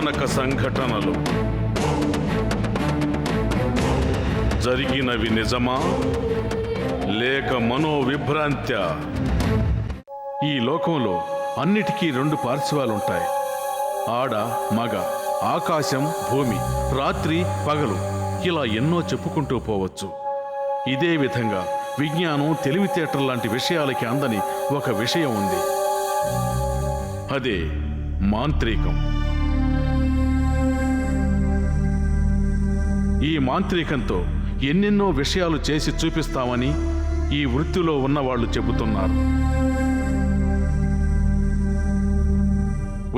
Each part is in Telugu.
భయానక సంఘటనలు జరిగినవి నిజమా లేక మనోవిభ్రాంత్యా? ఈ లోకంలో అన్నిటికీ రెండు పార్శ్వాలుంటాయి. ఆడ మగ, ఆకాశం భూమి, రాత్రి పగలు, ఇలా ఎన్నో చెప్పుకుంటూ పోవచ్చు. ఇదే విధంగా విజ్ఞానం, తెలివితేటల్లాంటి విషయాలకి అందని ఒక విషయం ఉంది. అదే మాంత్రికం. ఈ మాంత్రికంతో ఎన్నెన్నో విషయాలు చేసి చూపిస్తామని ఈ వృత్తిలో ఉన్నవాళ్లు చెబుతున్నారు.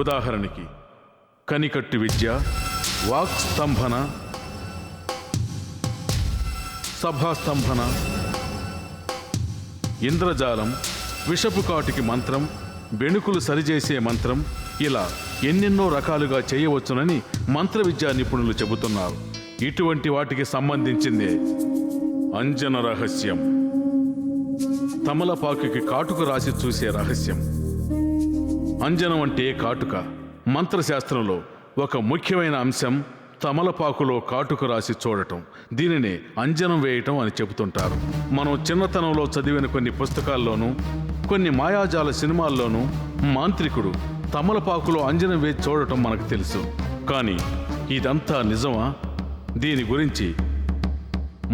ఉదాహరణకి కనికట్టు విద్య, వాక్ స్తంభన, సభాస్తంభన, ఇంద్రజాలం, విషపు కాటికి మంత్రం, బెణుకులు సరిచేసే మంత్రం, ఇలా ఎన్నెన్నో రకాలుగా చేయవచ్చునని మంత్ర విద్యా నిపుణులు చెబుతున్నారు. ఇటువంటి వాటికి సంబంధించిందే అంజన రహస్యం. తమలపాకుకి కాటుక రాసి చూసే రహస్యం. అంజనం అంటే కాటుక. మంత్రశాస్త్రంలో ఒక ముఖ్యమైన అంశం తమలపాకులో కాటుక రాసి చూడటం. దీనినే అంజనం వేయటం అని చెబుతుంటారు. మనం చిన్నతనంలో చదివిన కొన్ని పుస్తకాల్లోనూ కొన్ని మాయాజాల సినిమాల్లోనూ మాంత్రికుడు తమలపాకులో అంజనం వేసి చూడటం మనకు తెలుసు. కానీ ఇదంతా నిజమా? దీని గురించి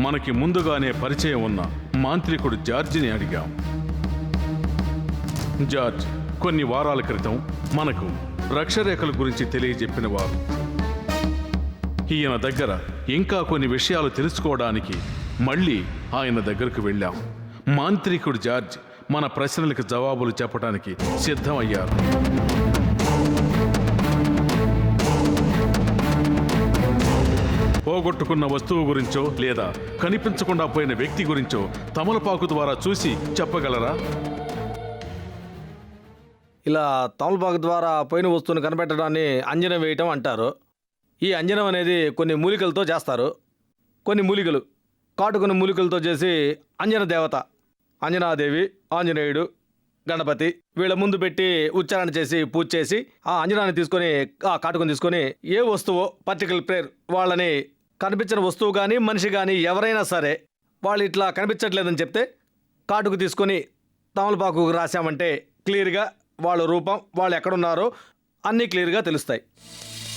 మనకి ముందుగానే పరిచయం ఉన్న మాంత్రికుడు జార్జిని అడిగాం. జార్జ్ కొన్ని వారాల క్రితం మనకు రక్షరేఖల గురించి తెలియజెప్పిన వారు. ఈయన దగ్గర ఇంకా కొన్ని విషయాలు తెలుసుకోవడానికి మళ్ళీ ఆయన దగ్గరకు వెళ్ళాం. మాంత్రికుడు జార్జ్ మన ప్రశ్నలకు జవాబులు చెప్పడానికి సిద్ధమయ్యారు. పోగొట్టుకున్న వస్తువు గురించో లేదా కనిపించకుండా పోయిన వ్యక్తి గురించో తమలపాకు ద్వారా చూసి చెప్పగలరా? ఇలా తమలపాకు ద్వారా పోయిన వస్తువును కనిపెట్టడాన్ని అంజనం వేయటం అంటారు. ఈ అంజనం అనేది కొన్ని మూలికలతో చేస్తారు. కొన్ని మూలికలు, కాటుకున్న మూలికలతో చేసి అంజన దేవత, అంజనాదేవి, ఆంజనేయుడు, గణపతి వీళ్ళ ముందు పెట్టి ఉచ్చారణ చేసి పూజ చేసి ఆ అంజనాన్ని తీసుకొని ఆ కాటుకుని తీసుకొని ఏ వస్తువో పర్టికులర్ ప్రేయర్ వాళ్ళని కనిపించిన వస్తువు కానీ మనిషి కానీ ఎవరైనా సరే వాళ్ళు ఇట్లా కనిపించట్లేదని చెప్తే కాటుకు తీసుకొని తమలపాకు రాశామంటే క్లియర్గా వాళ్ళ రూపం, వాళ్ళు ఎక్కడున్నారో అన్నీ క్లియర్గా తెలుస్తాయి.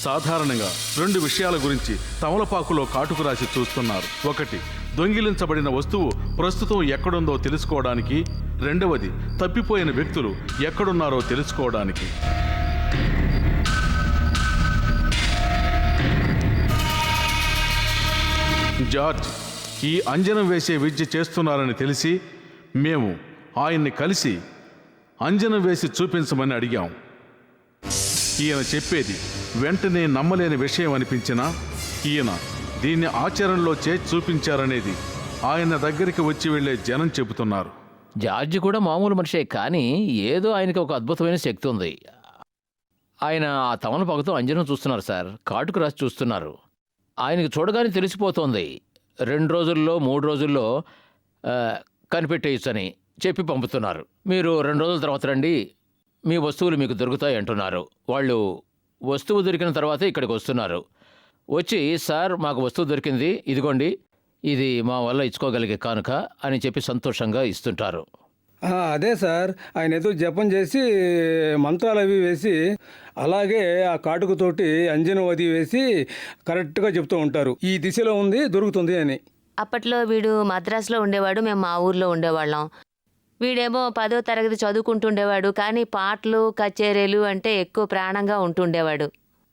సాధారణంగా రెండు విషయాల గురించి తమలపాకులో కాటుకు రాసి చూస్తున్నారు. ఒకటి, దొంగిలించబడిన వస్తువు ప్రస్తుతం ఎక్కడుందో తెలుసుకోవడానికి. రెండవది, తప్పిపోయిన వ్యక్తులు ఎక్కడున్నారో తెలుసుకోవడానికి. జార్జ్ ఈ అంజనం వేసే విద్య చేస్తున్నారని తెలిసి మేము ఆయన్ని కలిసి అంజనం వేసి చూపించమని అడిగాం. ఈయన చెప్పేది వెంటనే నమ్మలేని విషయం అనిపించినా ఈయన దీన్ని ఆచరణలో చేసి చూపించారనేది ఆయన దగ్గరికి వచ్చి వెళ్లే జనం చెబుతున్నారు. జార్జి కూడా మామూలు మనిషే, కానీ ఏదో ఆయనకి ఒక అద్భుతమైన శక్తి ఉంది. ఆయన ఆ తమలపాకుతో అంజనం చూస్తున్నారు సార్, కాటుకు రాసి చూస్తున్నారు. ఆయనకి చూడగానే తెలిసిపోతోంది. 2 రోజుల్లో 3 రోజుల్లో కనిపెట్టేయచ్చని చెప్పి పంపుతున్నారు. మీరు 2 రోజుల తర్వాత రండి, మీ వస్తువులు మీకు దొరుకుతాయి అంటున్నారు. వాళ్ళు వస్తువు దొరికిన తర్వాతే ఇక్కడికి వస్తున్నారు. వచ్చి సార్ మాకు వస్తువు దొరికింది, ఇదిగోండి, ఇది మా వల్ల ఇచ్చుకోగలిగే కానుక అని చెప్పి సంతోషంగా ఇస్తుంటారు. అదే సార్, ఆయన ఏదో జపం చేసి మంత్రాలు అవి వేసి అలాగే ఆ కాటుకతోటి అంజనం అది వేసి కరెక్ట్గా చెప్తూ ఉంటారు, ఈ దిశలో ఉంది దొరుకుతుంది అని. అప్పట్లో వీడు మద్రాసులో ఉండేవాడు, మేము మా ఊర్లో ఉండేవాళ్ళం. వీడేమో 10వ తరగతి చదువుకుంటుండేవాడు, కానీ పాటలు కచేరీలు అంటే ఎక్కువ ప్రాణంగా ఉంటుండేవాడు.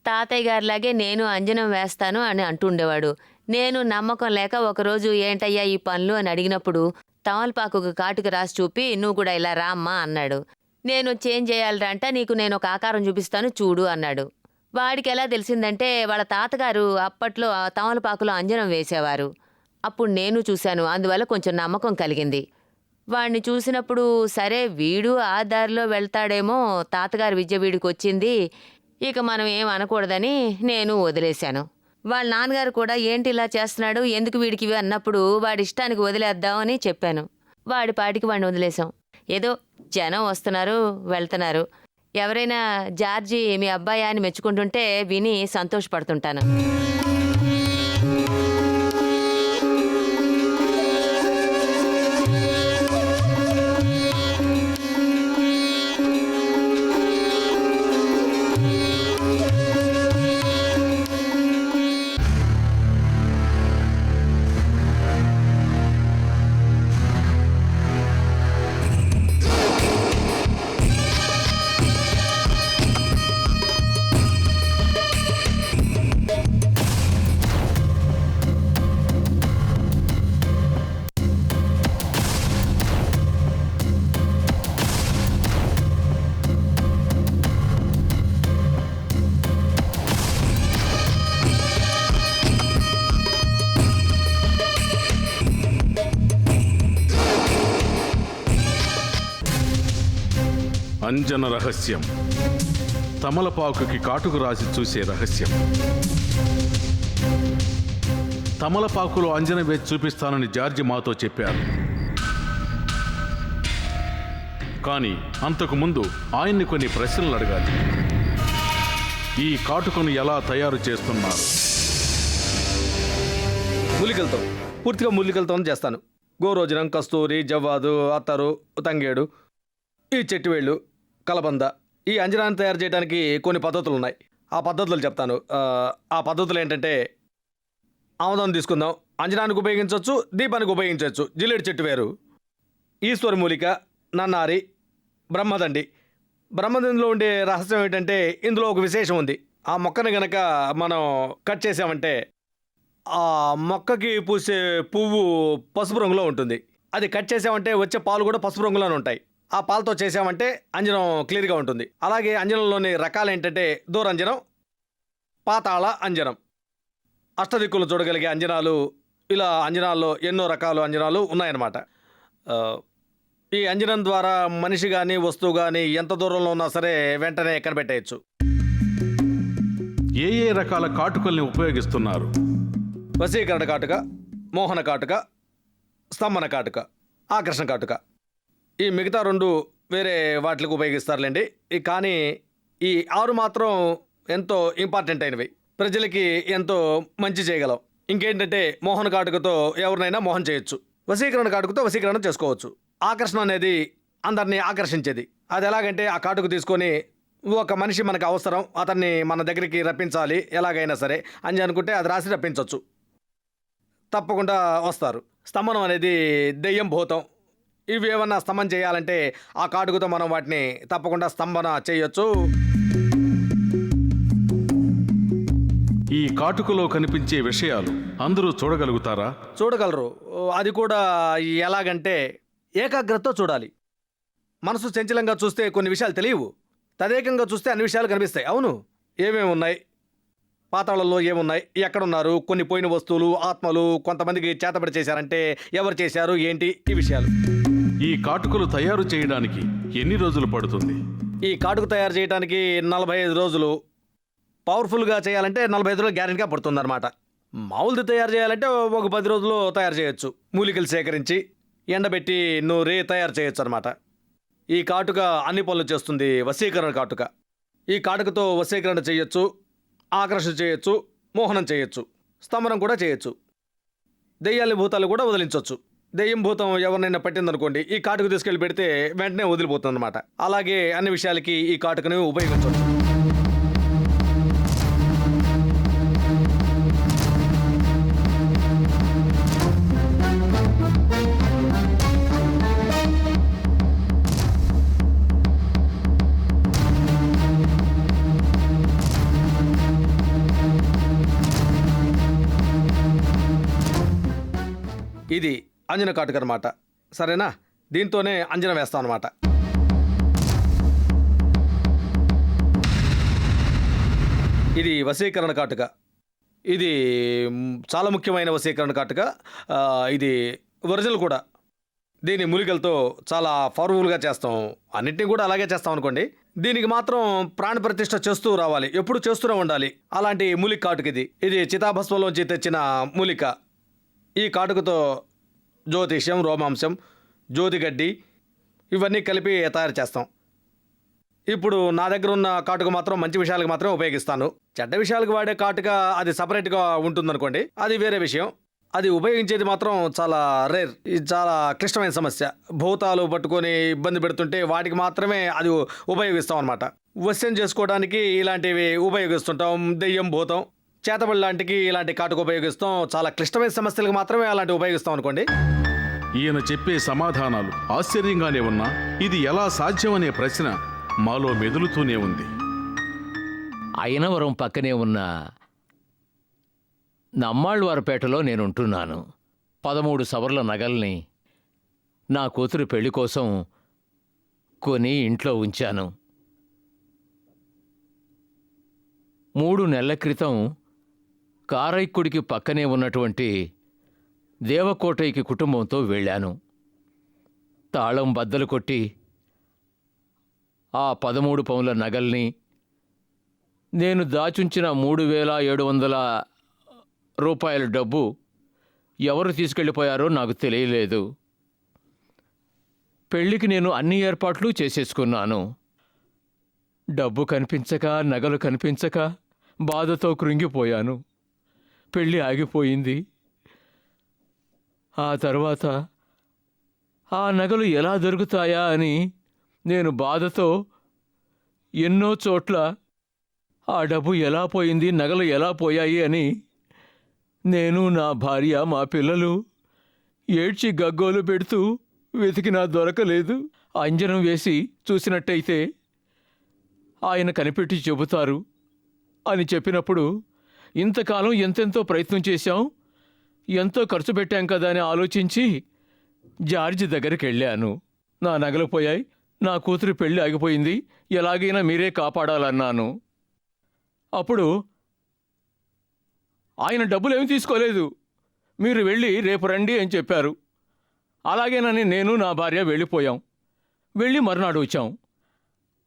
తాతయ్య గారిలాగే నేను అంజనం వేస్తాను అని అంటుండేవాడు. నేను నమ్మకం లేక ఒకరోజు ఏంటయ్యా ఈ పనులు అని అడిగినప్పుడు తమలపాకు కాటుకు రాసి చూపి నువ్వు కూడా ఇలా రామ్మా అన్నాడు. నేను చేంజ్ చేయాలిరా అంట, నీకు నేను ఒక ఆకారం చూపిస్తాను చూడు అన్నాడు. వాడికి ఎలా తెలిసిందంటే వాళ్ళ తాతగారు అప్పట్లో తమలపాకులో అంజనం వేసేవారు. అప్పుడు నేను చూశాను, అందువల్ల కొంచెం నమ్మకం కలిగింది. వాడిని చూసినప్పుడు సరే వీడు ఆ దారిలో వెళ్తాడేమో, తాతగారి విద్య వీడికి వచ్చింది, ఇక మనం ఏం అనకూడదని నేను వదిలేశాను. వాళ్ళ నాన్నగారు కూడా ఏంటి ఇలా చేస్తున్నాడు, ఎందుకు వీడికి ఇవి అన్నప్పుడు వాడి ఇష్టానికి వదిలేద్దామని చెప్పాను. వాడి పాటికి వాడిని వదిలేశాం. ఏదో జనం వస్తున్నారు వెళ్తున్నారు, ఎవరైనా జార్జి మీ అబ్బాయి అని మెచ్చుకుంటుంటే విని సంతోషపడుతుంటాను. అంజన రహస్యం. తమలపాకుకి కాటుకు రాసి చూసే రహస్యం. తమలపాకులో అంజన వేసి చూపిస్తానని జార్జి మాతో చెప్పారు. కానీ అంతకుముందు ఆయన్ని కొన్ని ప్రశ్నలు అడగాలి. ఈ కాటుకను ఎలా తయారు చేస్తున్నారు? మూలికలతో, పూర్తిగా మూలికలతో చేస్తాను. గోరోజనం, కస్తూరి, జవ్వాదు, అత్తరు, తంగేడు, ఈ చెట్టువేళ్ళు, కలబంద. ఈ అంజనాన్ని తయారు చేయడానికి కొన్ని పద్ధతులు ఉన్నాయి. ఆ పద్ధతులు చెప్తాను. ఆ పద్ధతులు ఏంటంటే, ఆముదం తీసుకుందాం. అంజనానికి ఉపయోగించవచ్చు, దీపానికి ఉపయోగించవచ్చు. జిల్లేడు చెట్టు వేరు, ఈశ్వర మూలిక, నన్నారి, బ్రహ్మదండి. బ్రహ్మదండిలో ఉండే రహస్యం ఏంటంటే, ఇందులో ఒక విశేషం ఉంది. ఆ మొక్కని గనక మనం కట్ చేసామంటే ఆ మొక్కకి పూసే పువ్వు పసుపు రంగులో ఉంటుంది. అది కట్ చేసామంటే వచ్చే పాలు కూడా పసుపు రంగులోనే ఉంటాయి. ఆ పాలతో చేసామంటే అంజనం క్లియర్గా ఉంటుంది. అలాగే అంజనంలోని రకాలు ఏంటంటే, దూరంజనం, పాతాళ అంజనం, అష్టదిక్కులు చూడగలిగే అంజనాలు. ఇలా అంజనాల్లో ఎన్నో రకాల అంజనాలు ఉన్నాయన్నమాట. ఈ అంజనం ద్వారా మనిషి కానీ వస్తువు కానీ ఎంత దూరంలో ఉన్నా సరే వెంటనే కనిపెట్టేయచ్చు. ఏ ఏ రకాల కాటుకల్ని ఉపయోగిస్తున్నారు? వశీకరణ కాటుక, మోహన కాటుక, స్తంభన కాటుక, ఆకర్షణ కాటుక. ఈ మిగతా 2 వేరే వాటికి ఉపయోగిస్తారులేండి. కానీ ఈ 6 మాత్రం ఎంతో ఇంపార్టెంట్ అయినవి. ప్రజలకి ఎంతో మంచి చేయగలం. ఇంకేంటంటే, మోహన కాటుకతో ఎవరినైనా మోహన్ చేయొచ్చు. వశీకరణ కాటుకతో వశీకరణ చేసుకోవచ్చు. ఆకర్షణ అనేది అందరినీ ఆకర్షించేది. అది ఎలాగంటే, ఆ కాటుకు తీసుకొని ఒక మనిషి మనకు అవసరం, అతన్ని మన దగ్గరికి రప్పించాలి ఎలాగైనా సరే అని అనుకుంటే అది రాసి రప్పించవచ్చు. తప్పకుండా వస్తారు. స్తంభనం అనేది దెయ్యం, భూతం. ఇవి ఏమన్నా స్తంభన చేయాలంటే ఆ కాటుకతో మనం వాటిని తప్పకుండా స్తంభన చేయొచ్చు. ఈ కాటుకలో కనిపించే విషయాలు అందరూ చూడగలుగుతారా? చూడగలరు. అది కూడా ఎలాగంటే, ఏకాగ్రతతో చూడాలి. మనసు చంచలంగా చూస్తే కొన్ని విషయాలు తెలియవు. తదేకంగా చూస్తే అన్ని విషయాలు కనిపిస్తాయి. అవును, ఏమేమి ఉన్నాయి, పాతాళంలో ఏమున్నాయి, ఎక్కడున్నారు, కొన్ని పోయిన వస్తువులు, ఆత్మలు, కొంతమందికి చేతబడి చేశారంటే ఎవరు చేశారు, ఏంటి, ఈ విషయాలు. ఈ కాటుకలు తయారు చేయడానికి ఎన్ని రోజులు పడుతుంది? ఈ కాటుకు తయారు చేయడానికి 45 రోజులు. పవర్ఫుల్గా చేయాలంటే 45 రోజులు గ్యారెంటీగా పడుతుంది అనమాట. మామూలుది తయారు చేయాలంటే ఒక 10 రోజుల్లో తయారు చేయొచ్చు. మూలికలు సేకరించి ఎండబెట్టి నూరి తయారు చేయొచ్చు అనమాట. ఈ కాటుక అన్ని పనులు చేస్తుంది. వశీకరణ కాటుక. ఈ కాటుకతో వశీకరణ చేయొచ్చు, ఆకర్షణ చేయొచ్చు, మోహనం చేయొచ్చు, స్తంభనం కూడా చేయొచ్చు. దెయ్యాల భూతాలు కూడా వదిలించవచ్చు. దెయ్యం భూతం ఎవరినైనా పట్టిందనుకోండి, ఈ కాటుకు తీసుకెళ్ళి పెడితే వెంటనే వదిలిపోతుంది అనమాట. అలాగే అన్ని విషయాలకి ఈ కాటుకని ఉపయోగించవచ్చు. ఇది అంజన కాటుక అనమాట. సరేనా? దీంతోనే అంజన వేస్తాం అనమాట. ఇది వశీకరణ కాటుక. ఇది చాలా ముఖ్యమైన వశీకరణ కాటుక. ఇది ఒరిజినల్ కూడా. దీని మూలికలతో చాలా పవర్ఫుల్గా చేస్తాం. అన్నింటినీ కూడా అలాగే చేస్తాం అనుకోండి. దీనికి మాత్రం ప్రాణ ప్రతిష్ఠ చేస్తూ రావాలి, ఎప్పుడు చేస్తూనే ఉండాలి. అలాంటి మూలిక కాటుక ఇది. ఇది చితాభస్మంలోంచి తెచ్చిన మూలిక. ఈ కాటుకతో జ్యోతిష్యం, రోమాంశం, జ్యోతిగడ్డి ఇవన్నీ కలిపి తయారు చేస్తాం. ఇప్పుడు నా దగ్గర ఉన్న కాటుక మాత్రం మంచి విషయాలకు మాత్రమే ఉపయోగిస్తాను. చెడ్డ విషయాలకు వాడే కాటుక అది సపరేట్గా ఉంటుందనుకోండి, అది వేరే విషయం. అది ఉపయోగించేది మాత్రం చాలా రేర్. ఇది చాలా క్లిష్టమైన సమస్య. భూతాలు పట్టుకొని ఇబ్బంది పెడుతుంటే వాటికి మాత్రమే అది ఉపయోగిస్తాం అనమాట. వశ్యం చేసుకోవడానికి ఇలాంటివి ఉపయోగిస్తుంటాం. దెయ్యం, భూతం, చేతబడి లాంటికి ఇలాంటి కాటుక ఉపయోగిస్తాం. చాలా క్లిష్టమైన సమస్యలకు మాత్రమే అలాంటివి ఉపయోగిస్తాం అనుకోండి. ఈయన చెప్పే సమాధానాలు ఆశ్చర్యంగానే ఉన్నా ఇది ఎలా సాధ్యమనే ప్రశ్న మాలో మెదులుతూనే ఉంది. అయినవరం పక్కనే ఉన్న నమ్మాళ్ళవారిపేటలో నేనుంటున్నాను. 13 సవర్ల నగల్ని నా కూతురు పెళ్లి కోసం కొని ఇంట్లో ఉంచాను. 3 నెలల క్రితం కారైక్కుడికి పక్కనే ఉన్నటువంటి దేవకోటయ్యకి కుటుంబంతో వెళ్ళాను. తాళం బద్దలు కొట్టి ఆ 13 పౌన్ల నగల్ని, నేను దాచుంచిన 3,700 రూపాయల డబ్బు ఎవరు తీసుకెళ్ళిపోయారో నాకు తెలియలేదు. పెళ్లికి నేను అన్ని ఏర్పాట్లు చేసేసుకున్నాను. డబ్బు కనిపించక, నగలు కనిపించక బాధతో కృంగిపోయాను. పెళ్ళి ఆగిపోయింది. ఆ తర్వాత ఆ నగలు ఎలా దొరుకుతాయా అని నేను బాధతో ఎన్నో చోట్ల ఆ డబ్బు ఎలా పోయింది, నగలు ఎలా పోయాయి అని నేను, నా భార్య, మా పిల్లలు ఏడ్చి గగ్గోలు పెడుతూ వెతికినా దొరకలేదు. అంజనం వేసి చూసినట్టయితే ఆయన కనిపెట్టి చెబుతారు అని చెప్పినప్పుడు, ఇంతకాలం ఎంతెంతో ప్రయత్నం చేశాం, ఎంతో ఖర్చు పెట్టాం కదా అని ఆలోచించి జార్జి దగ్గరికి వెళ్ళాను. నా నగలు పోయాయి, నా కూతురి పెళ్ళి ఆగిపోయింది, ఎలాగైనా మీరే కాపాడాలన్నాను. అప్పుడు ఆయన డబ్బులేమీ తీసుకోలేదు. మీరు వెళ్ళి రేపు రండి అని చెప్పారు. అలాగేనని నేను, నా భార్య వెళ్ళిపోయాం. వెళ్ళి మర్నాడు వచ్చాం.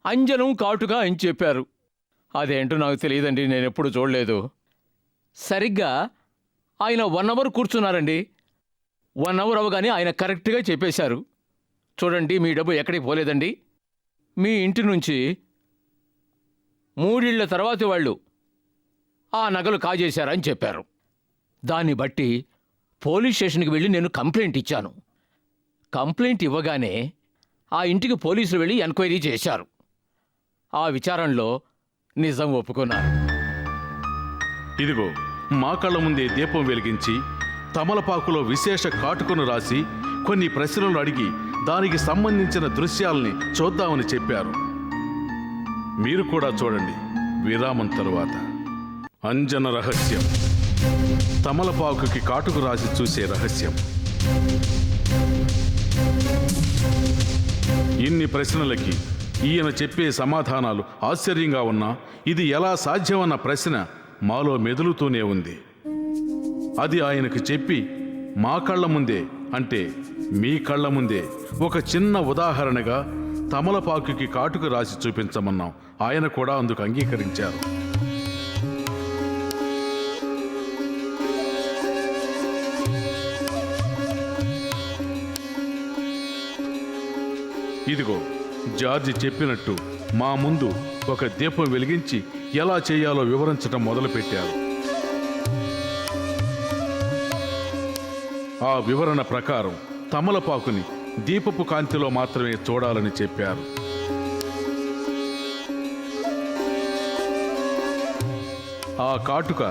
అంజనం కాటుగా అని చెప్పారు. అదేంటో నాకు తెలియదండి, నేను ఎప్పుడు చూడలేదు. సరిగ్గా ఆయన 1 అవర్ కూర్చున్నారండి. 1 అవర్ అవగానే ఆయన కరెక్ట్గా చెప్పేశారు, చూడండి మీ డబ్బు ఎక్కడికి పోలేదండి, మీ ఇంటి నుంచి 3 ఏళ్ల తర్వాత వాళ్ళు ఆ నగలు కాజేశారని చెప్పారు. దాన్ని బట్టి పోలీస్ స్టేషన్కి వెళ్ళి నేను కంప్లైంట్ ఇచ్చాను. కంప్లైంట్ ఇవ్వగానే ఆ ఇంటికి పోలీసులు వెళ్ళి ఎంక్వైరీ చేశారు. ఆ విచారణలో నిజం ఒప్పుకున్నారు. ఇదిగో మా కళ్ళ ముందే దీపం వెలిగించి తమలపాకులో విశేష కాటుకను రాసి కొన్ని ప్రశ్నలు అడిగి దానికి సంబంధించిన దృశ్యాల్ని చూద్దామని చెప్పారు. మీరు కూడా చూడండి. విరామం తరువాత అంజన రహస్యం, తమలపాకుకి కాటుకు రాసి చూసే రహస్యం. ఇన్ని ప్రశ్నలకి ఈయన చెప్పే సమాధానాలు ఆశ్చర్యంగా ఉన్నా ఇది ఎలా సాధ్యమన్న ప్రశ్న మాలో మెదులుతూనే ఉంది. అది ఆయనకు చెప్పి మా కళ్ళ ముందే, అంటే మీ కళ్ళ ముందే ఒక చిన్న ఉదాహరణగా తమలపాకుకి కాటుకు రాసి చూపించమన్నాం. ఆయన కూడా అందుకు అంగీకరించారు. ఇదిగో జార్జి చెప్పినట్టు మా ముందు ఒక దీపం వెలిగించి ఎలా చేయాలో వివరించడం మొదలుపెట్టారు. ఆ వివరణ ప్రకారం తమలపాకుని దీపపు కాంతిలో మాత్రమే చూడాలని చెప్పారు. ఆ కాటుక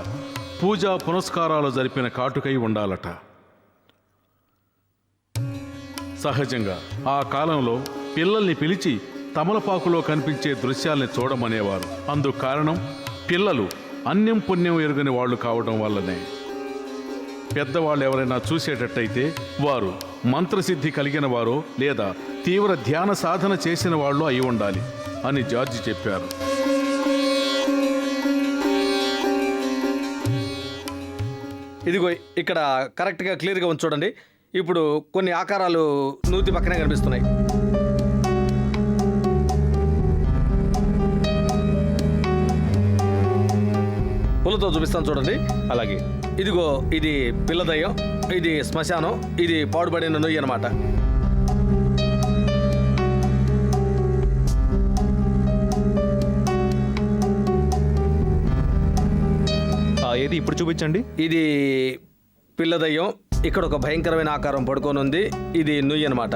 పూజా పునస్కారాలు జరిపిన కాటుకై ఉండాలట. సహజంగా ఆ కాలంలో పిల్లల్ని పిలిచి తమలపాకులో కనిపించే దృశ్యాల్ని చూడమనేవారు. అందుకు కారణం పిల్లలు అన్యం పుణ్యం ఎరుగని వాళ్ళు కావడం వల్లనే. పెద్దవాళ్ళు ఎవరైనా చూసేటట్టయితే వారు మంత్రసిద్ధి కలిగిన వారో లేదా తీవ్ర ధ్యాన సాధన చేసిన వాళ్ళు అయి ఉండాలి అని జార్జి చెప్పారు. ఇదిగో ఇక్కడ కరెక్ట్గా క్లియర్గా ఉంది చూడండి. ఇప్పుడు కొన్ని ఆకారాలు నూతి పక్కనే కనిపిస్తున్నాయి. పూలతో చూపిస్తాను చూడండి. అలాగే ఇదిగో ఇది పిల్లదయ్యం, ఇది శ్మశానం, ఇది పాడుపడిన నొయ్యి అన్నమాట. ఏది ఇప్పుడు చూపించండి. ఇది పిల్ల దయ్యం. ఇక్కడ ఒక భయంకరమైన ఆకారం పడుకొని ఉంది. ఇది నుయ్యి అనమాట.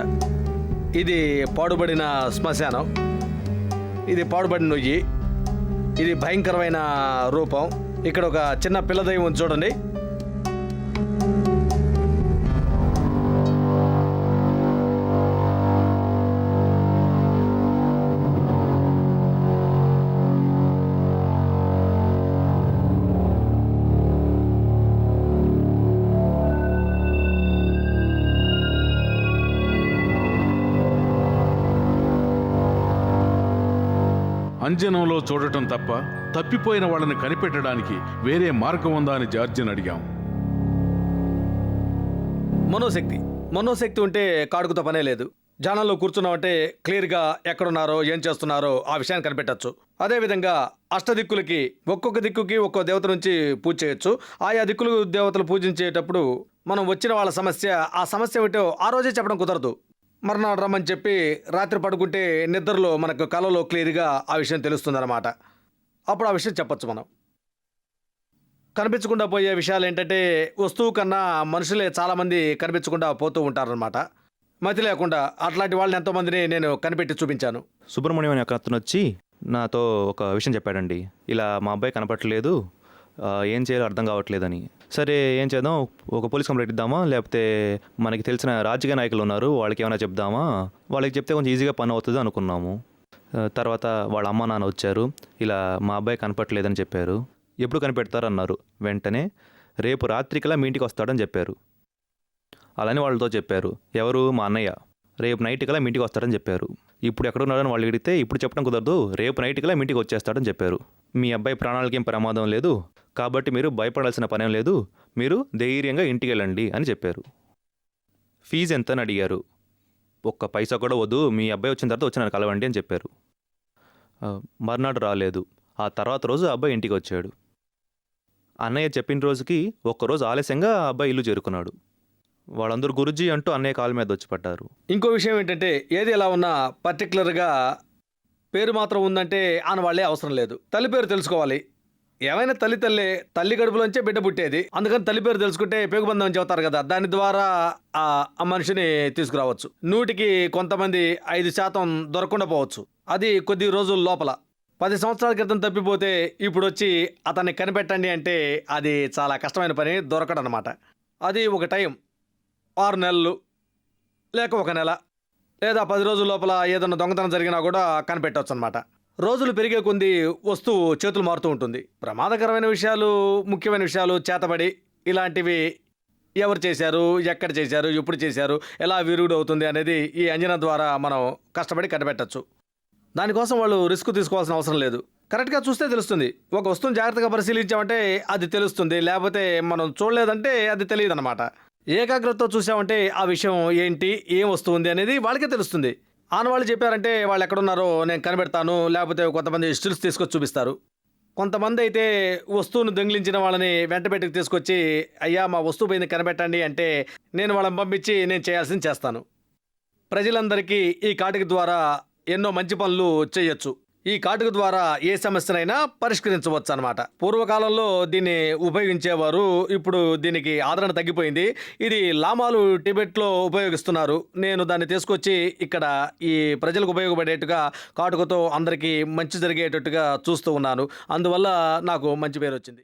ఇది పాడుబడిన శ్మశానం. ఇది పాడుబడిన నుయ్యి. ఇది భయంకరమైన రూపం. ఇక్కడ ఒక చిన్న పిల్ల దయ్యం ఉంది చూడండి. అంజనంలో చూడటం తప్ప తప్పిపోయిన వాళ్ళని కనిపెట్టడానికి వేరే మార్గం ఉందా అని జార్జిని అడిగాం. మనోశక్తి ఉంటే కాడుకుతో పనే లేదు. జానంలో కూర్చున్నామంటే క్లియర్గా ఎక్కడున్నారో ఏం చేస్తున్నారో ఆ విషయాన్ని కనిపెట్టచ్చు. అదేవిధంగా అష్టదిక్కులకి ఒక్కొక్క దిక్కుకి ఒక్కో దేవత నుంచి పూజ చేయొచ్చు. ఆయా దిక్కులు దేవతలు పూజించేటప్పుడు మనం వచ్చిన వాళ్ళ ఆ సమస్య ఏమిటో ఆ రోజే చెప్పడం కుదరదు. మర్నాడు రమ్మని చెప్పి రాత్రి పడుకుంటే నిద్రలో మనకు కలలో క్లియర్గా ఆ విషయం తెలుస్తుందన్నమాట. అప్పుడు ఆ విషయం చెప్పచ్చు. మనం కనిపించకుండా పోయే విషయాలు ఏంటంటే వస్తువు కన్నా మనుషులే చాలామంది కనిపించకుండా పోతూ ఉంటారనమాట. మతి లేకుండా అట్లాంటి వాళ్ళని ఎంతోమందిని నేను కనిపెట్టి చూపించాను. సుబ్రహ్మణ్యం అనే ఒక అతను వచ్చి నాతో ఒక విషయం చెప్పాడండి. ఇలా మా అబ్బాయి కనపట్లేదు, ఏం చేయాలో అర్థం కావట్లేదని. సరే ఏం చేద్దాం, ఒక పోలీస్ కంప్లైంట్ ఇద్దామా, లేకపోతే మనకి తెలిసిన రాజకీయ నాయకులు ఉన్నారు వాళ్ళకి ఏమైనా చెప్దామా, వాళ్ళకి చెప్తే కొంచెం ఈజీగా పని అవుతుంది అనుకున్నాము. తర్వాత వాళ్ళ అమ్మ నాన్న వచ్చారు. ఇలా మా అబ్బాయి కనపట్లేదని చెప్పారు. ఎప్పుడు కనిపెడతారన్నారు. వెంటనే రేపు రాత్రికల్లా మీ ఇంటికి వస్తాడని చెప్పారు. అలానే వాళ్ళతో చెప్పారు. ఎవరు? మా అన్నయ్య. రేపు నైట్ కల్లా మీ ఇంటికి వస్తాడని చెప్పారు. ఇప్పుడు ఎక్కడున్నాడని వాళ్ళు అడిగితే ఇప్పుడు చెప్పడం కుదరదు, రేపు నైట్ కల్లా మీ ఇంటికి వచ్చేస్తాడని చెప్పారు. మీ అబ్బాయి ప్రాణాలకేం ప్రమాదం లేదు కాబట్టి మీరు భయపడాల్సిన పనేం లేదు, మీరు ధైర్యంగా ఇంటికి వెళ్ళండి అని చెప్పారు. ఫీజు ఎంత అని అడిగారు. ఒక్క పైసా కూడా వద్దు, మీ అబ్బాయి వచ్చిన తర్వాత వచ్చి నన్ను కలవండి అని చెప్పారు. మర్నాడు రాలేదు. ఆ తర్వాత రోజు అబ్బాయి ఇంటికి వచ్చాడు. అన్నయ్య చెప్పిన రోజుకి ఒక్కరోజు ఆలస్యంగా అబ్బాయి ఇల్లు చేరుకున్నాడు. వాళ్ళందరూ గురుజీ అంటూ అన్నయ్య కాళ్ళ మీద వచ్చి పడ్డారు. ఇంకో విషయం ఏంటంటే ఏది ఎలా ఉన్నా పర్టికులర్గా పేరు మాత్రం ఉందంటే ఆనవాళ్లే అవసరం లేదు. తల్లి పేరు తెలుసుకోవాలి. ఏమైనా తల్లి గడుపులోంచే బిడ్డ పుట్టేది. అందుకని తల్లి పేరు తెలుసుకుంటే పేగుబంధం అని చెబుతారు కదా, దాని ద్వారా ఆ మనిషిని తీసుకురావచ్చు. 100కి కొంతమంది 5% దొరకకుండా పోవచ్చు. అది కొద్ది రోజుల లోపల. 10 సంవత్సరాల క్రితం తప్పిపోతే ఇప్పుడు వచ్చి అతన్ని కనిపెట్టండి అంటే అది చాలా కష్టమైన పని, దొరకడం అనమాట. అది ఒక టైం 6 నెలలు లేక 1 నెల లేదా 10 రోజుల లోపల ఏదైనా దొంగతనం జరిగినా కూడా కనిపెట్టవచ్చు అనమాట. రోజులు పెరిగే కొద్దీ వస్తువు చేతులు మారుతూ ఉంటుంది. ప్రమాదకరమైన విషయాలు, ముఖ్యమైన విషయాలు, చేతబడి ఇలాంటివి ఎవరు చేశారు, ఎక్కడ చేశారు, ఎప్పుడు చేశారు, ఎలా విరుగుడు అవుతుంది అనేది ఈ అంజనా ద్వారా మనం కష్టపడి కనిపెట్టచ్చు. దానికోసం వాళ్ళు రిస్క్ తీసుకోవాల్సిన అవసరం లేదు. కరెక్ట్గా చూస్తే తెలుస్తుంది. ఒక వస్తువుని జాగ్రత్తగా పరిశీలించామంటే అది తెలుస్తుంది, లేకపోతే మనం చూడలేదంటే అది తెలియదు అనమాట. ఏకాగ్రతతో చూసామంటే ఆ విషయం ఏంటి, ఏం వస్తుంది అనేది వాళ్ళకే తెలుస్తుంది. ఆనవాళ్ళు చెప్పారంటే వాళ్ళు ఎక్కడున్నారో నేను కనిపెడతాను, లేకపోతే కొంతమంది స్టిల్స్ తీసుకొచ్చి చూపిస్తారు. కొంతమంది అయితే వస్తువును దొంగిలించిన వాళ్ళని వెంటబెట్టుకు తీసుకొచ్చి అయ్యా మా వస్తువు పోయింది కనిపెట్టండి అంటే నేను వాళ్ళని పంపించి నేను చేయాల్సింది చేస్తాను. ప్రజలందరికీ ఈ కాటుక ద్వారా ఎన్నో మంచి పనులు చేయొచ్చు. ఈ కాటుక ద్వారా ఏ సమస్యనైనా పరిష్కరించవచ్చు అనమాట. పూర్వకాలంలో దీన్ని ఉపయోగించేవారు, ఇప్పుడు దీనికి ఆదరణ తగ్గిపోయింది. ఇది లామాలు టిబెట్లో ఉపయోగిస్తున్నారు. నేను దాన్ని తీసుకొచ్చి ఇక్కడ ఈ ప్రజలకు ఉపయోగపడేట్టుగా కాటుకతో అందరికీ మంచి జరిగేటట్టుగా చూస్తూ ఉన్నాను. అందువల్ల నాకు మంచి పేరు వచ్చింది.